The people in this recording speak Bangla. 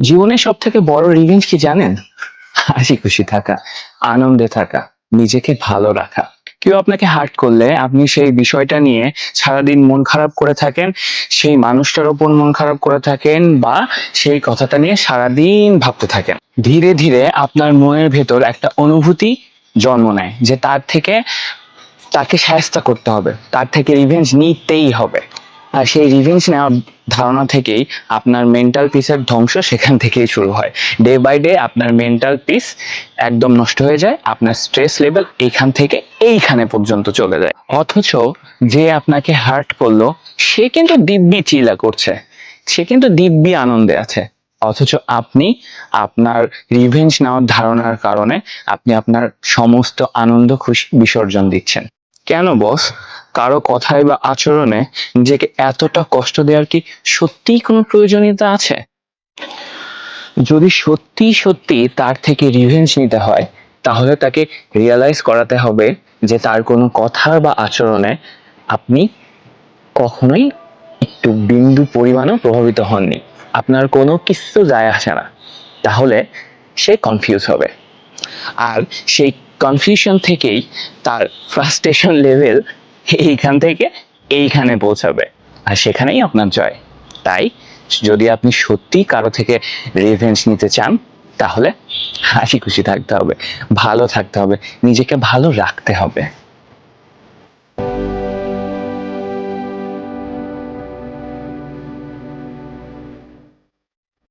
জীবনের সব থেকে বড় রিভেঞ্জ কি জানেন? হাসি খুশি থাকা, আনন্দে থাকা, নিজেকে ভালো রাখা। কেউ আপনাকে হার্ট করলে আপনি সেই বিষয়টা নিয়ে সারাদিন মন খারাপ করে থাকেন, সেই মানুষটার ওপর মন খারাপ করে থাকেন, বা সেই কথাটা নিয়ে সারাদিন ভাবতে থাকেন। ধীরে ধীরে আপনার মনের ভেতর একটা অনুভূতি জন্ম নেয় যে তাকে শায়েস্তা করতে হবে, তার থেকে রিভেঞ্জ নিতেই হবে। আর সেই রিভেঞ্জ নেওয়ার ধারণা থেকেই আপনার মেন্টাল পিসের ধ্বংস সেখান থেকেই শুরু হয়। ডে বাই ডে আপনার মেন্টাল পিস একদম নষ্ট হয়ে যায়, আপনার স্ট্রেস লেভেল এইখান থেকে এইখানে পর্যন্ত চলে যায়। অথচ যে আপনাকে হার্ট করলো সে কিন্তু দিব্যি চিল্লা করছে, সে কিন্তু দিব্যি আনন্দে আছে। অথচ আপনি আপনার রিভেঞ্জ নেওয়ার ধারণার কারণে আপনি আপনার সমস্ত আনন্দ খুশি বিসর্জন দিচ্ছেন। কেন বস? কারো কথায় বা আচরণে নিজেকে এতটা কষ্ট দেওয়ার কি সত্যিই কোনো প্রয়োজনীয়তা আছে? যদি সত্যি সত্যি তার থেকে রিভেঞ্জ নিতে হয়, তাহলে তাকে রিয়ালাইজ করাতে হবে যে তার কোনো কথা বা আচরণে আপনি কখনোই একটু বিন্দু পরিমাণও প্রভাবিত হননি, আপনার কোনো কিছু যায় আসে না। তাহলে সে কনফিউজ হবে, আর সেই কনফিউশন থেকেই তার ফ্রাস্ট্রেশন লেভেল এইখান থেকে এইখানে পৌঁছাবে, আর সেখানেই আপনার জয়। তাই যদি আপনি সত্যি কারো থেকে রিভেঞ্জ নিতে চান, তাহলে হাসি খুশি থাকতে হবে, ভালো থাকতে হবে, নিজেকে ভালো রাখতে হবে।